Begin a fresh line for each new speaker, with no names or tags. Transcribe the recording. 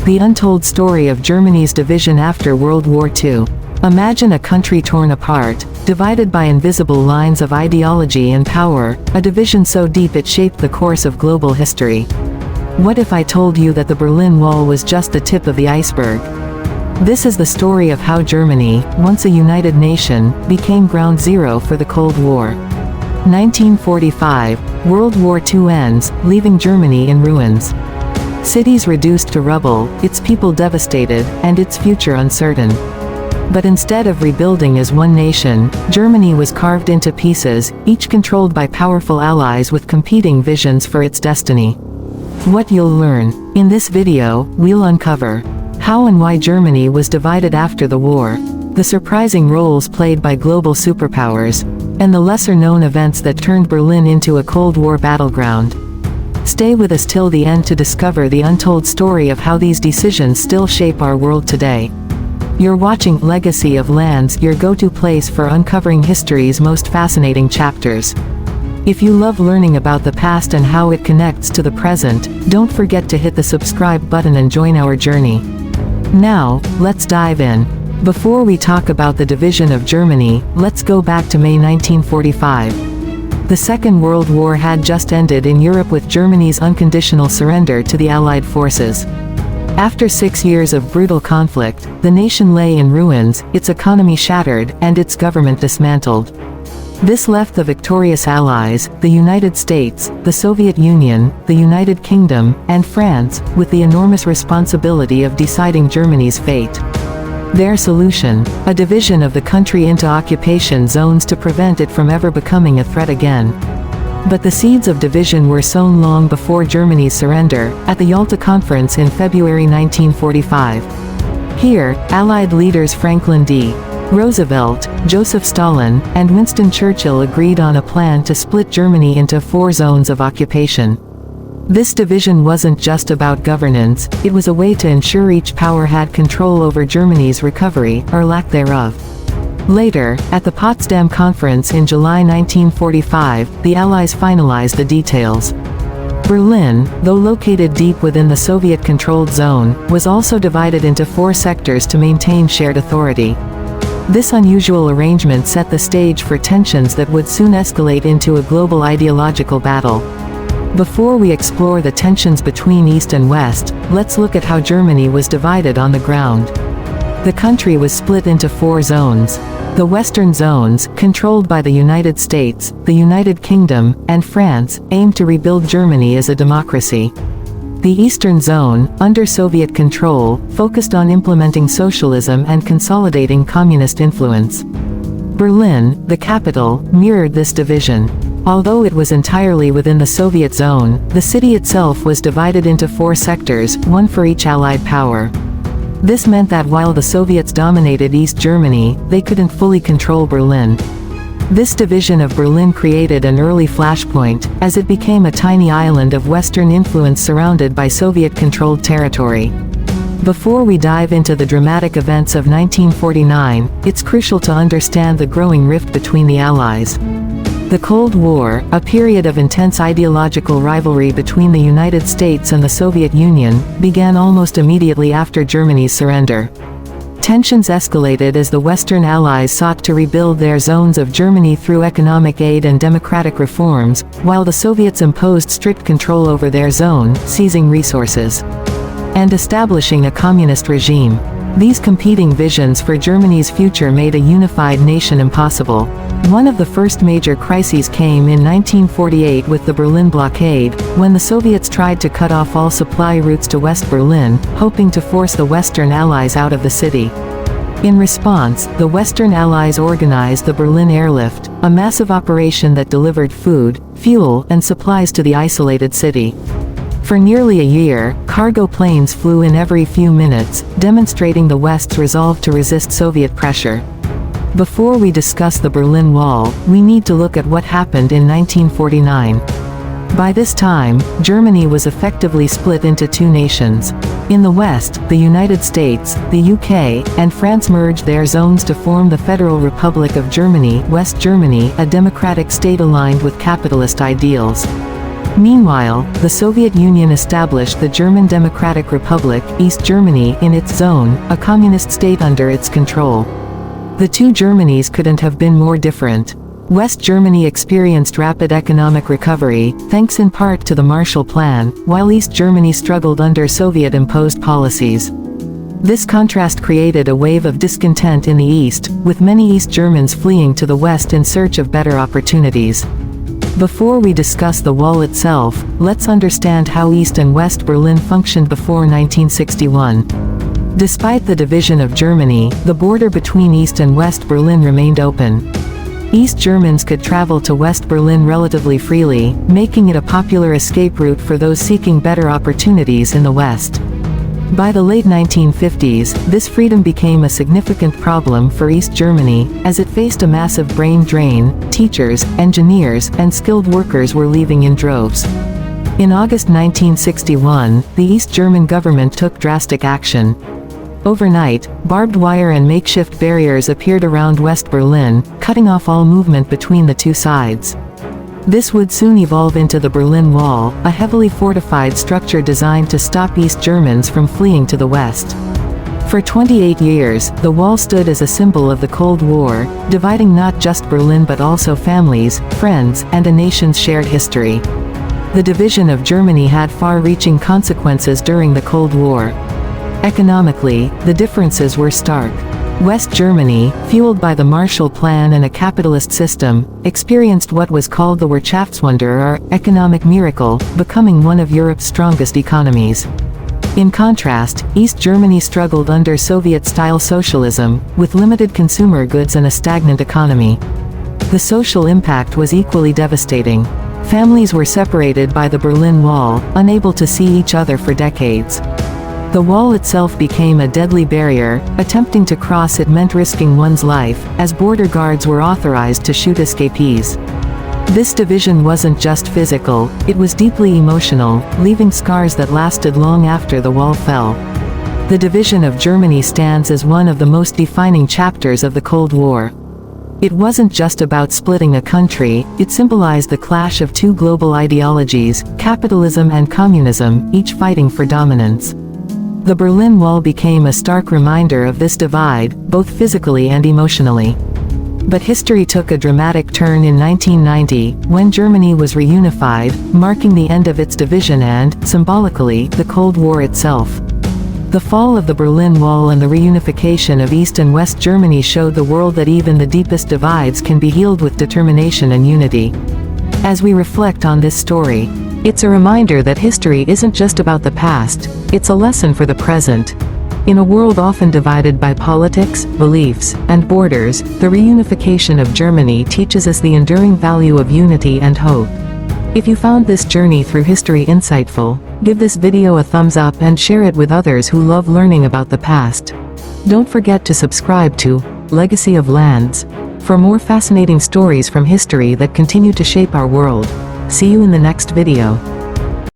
The untold story of Germany's division after World War II. Imagine a country torn apart, divided by invisible lines of ideology and power, a division so deep it shaped the course of global history. What if I told you that the Berlin Wall was just the tip of the iceberg? This is the story of how Germany, once a united nation, became ground zero for the Cold War. 1945, World War II ends, leaving Germany in ruins. Cities reduced to rubble, its people devastated, and its future uncertain. But instead of rebuilding as one nation, Germany was carved into pieces, each controlled by powerful allies with competing visions for its destiny. What you'll learn. In this video, we'll uncover how and why Germany was divided after the war, the surprising roles played by global superpowers, and the lesser-known events that turned Berlin into a Cold War battleground. Stay with us till the end to discover the untold story of how these decisions still shape our world today. You're watching Legacy of Lands, your go-to place for uncovering history's most fascinating chapters. If you love learning about the past and how it connects to the present, don't forget to hit the subscribe button and join our journey. Now, let's dive in. Before we talk about the division of Germany, let's go back to May 1945. The Second World War had just ended in Europe with Germany's unconditional surrender to the Allied forces. After 6 years of brutal conflict, the nation lay in ruins, its economy shattered, and its government dismantled. This left the victorious Allies, the United States, the Soviet Union, the United Kingdom, and France, with the enormous responsibility of deciding Germany's fate. Their solution: a division of the country into occupation zones to prevent it from ever becoming a threat again. But the seeds of division were sown long before Germany's surrender, at the Yalta Conference in February 1945. Here, Allied leaders Franklin D. Roosevelt, Joseph Stalin, and Winston Churchill agreed on a plan to split Germany into 4 zones of occupation. This division wasn't just about governance, it was a way to ensure each power had control over Germany's recovery, or lack thereof. Later, at the Potsdam Conference in July 1945, the Allies finalized the details. Berlin, though located deep within the Soviet-controlled zone, was also divided into 4 sectors to maintain shared authority. This unusual arrangement set the stage for tensions that would soon escalate into a global ideological battle. Before we explore the tensions between East and West, let's look at how Germany was divided on the ground. The country was split into 4 zones. The Western zones, controlled by the United States, the United Kingdom, and France, aimed to rebuild Germany as a democracy. The Eastern Zone, under Soviet control, focused on implementing socialism and consolidating communist influence. Berlin, the capital, mirrored this division. Although it was entirely within the Soviet zone, the city itself was divided into 4 sectors, one for each Allied power. This meant that while the Soviets dominated East Germany, they couldn't fully control Berlin. This division of Berlin created an early flashpoint, as it became a tiny island of Western influence surrounded by Soviet-controlled territory. Before we dive into the dramatic events of 1949, it's crucial to understand the growing rift between the Allies. The Cold War, a period of intense ideological rivalry between the United States and the Soviet Union, began almost immediately after Germany's surrender. Tensions escalated as the Western Allies sought to rebuild their zones of Germany through economic aid and democratic reforms, while the Soviets imposed strict control over their zone, seizing resources and establishing a communist regime. These competing visions for Germany's future made a unified nation impossible. One of the first major crises came in 1948 with the Berlin blockade, when the Soviets tried to cut off all supply routes to West Berlin, hoping to force the Western Allies out of the city. In response, the Western Allies organized the Berlin Airlift, a massive operation that delivered food, fuel, and supplies to the isolated city. For nearly a year, cargo planes flew in every few minutes, demonstrating the West's resolve to resist Soviet pressure. Before we discuss the Berlin Wall, we need to look at what happened in 1949. By this time, Germany was effectively split into 2 nations. In the West, the United States, the UK, and France merged their zones to form the Federal Republic of Germany, West Germany, a democratic state aligned with capitalist ideals. Meanwhile, the Soviet Union established the German Democratic Republic, East Germany, in its zone, a communist state under its control. The two Germanys couldn't have been more different. West Germany experienced rapid economic recovery, thanks in part to the Marshall Plan, while East Germany struggled under Soviet-imposed policies. This contrast created a wave of discontent in the East, with many East Germans fleeing to the West in search of better opportunities. Before we discuss the wall itself, let's understand how East and West Berlin functioned before 1961. Despite the division of Germany, the border between East and West Berlin remained open. East Germans could travel to West Berlin relatively freely, making it a popular escape route for those seeking better opportunities in the West. By the late 1950s, this freedom became a significant problem for East Germany, as it faced a massive brain drain. Teachers, engineers, and skilled workers were leaving in droves. In August 1961, the East German government took drastic action. Overnight, barbed wire and makeshift barriers appeared around West Berlin, cutting off all movement between the two sides. This would soon evolve into the Berlin Wall, a heavily fortified structure designed to stop East Germans from fleeing to the West. For 28 years, the wall stood as a symbol of the Cold War, dividing not just Berlin but also families, friends, and a nation's shared history. The division of Germany had far-reaching consequences during the Cold War. Economically, the differences were stark. West Germany, fueled by the Marshall Plan and a capitalist system, experienced what was called the Wirtschaftswunder, or economic miracle, becoming one of Europe's strongest economies. In contrast, East Germany struggled under Soviet-style socialism, with limited consumer goods and a stagnant economy. The social impact was equally devastating. Families were separated by the Berlin Wall, unable to see each other for decades. The wall itself became a deadly barrier. Attempting to cross it meant risking one's life, as border guards were authorized to shoot escapees. This division wasn't just physical, it was deeply emotional, leaving scars that lasted long after the wall fell. The division of Germany stands as one of the most defining chapters of the Cold War. It wasn't just about splitting a country, it symbolized the clash of two global ideologies, capitalism and communism, each fighting for dominance. The Berlin Wall became a stark reminder of this divide, both physically and emotionally. But history took a dramatic turn in 1990, when Germany was reunified, marking the end of its division and, symbolically, the Cold War itself. The fall of the Berlin Wall and the reunification of East and West Germany showed the world that even the deepest divides can be healed with determination and unity. As we reflect on this story, it's a reminder that history isn't just about the past, it's a lesson for the present. In a world often divided by politics, beliefs, and borders, the reunification of Germany teaches us the enduring value of unity and hope. If you found this journey through history insightful, give this video a thumbs up and share it with others who love learning about the past. Don't forget to subscribe to Legacy of Lands for more fascinating stories from history that continue to shape our world. See you in the next video.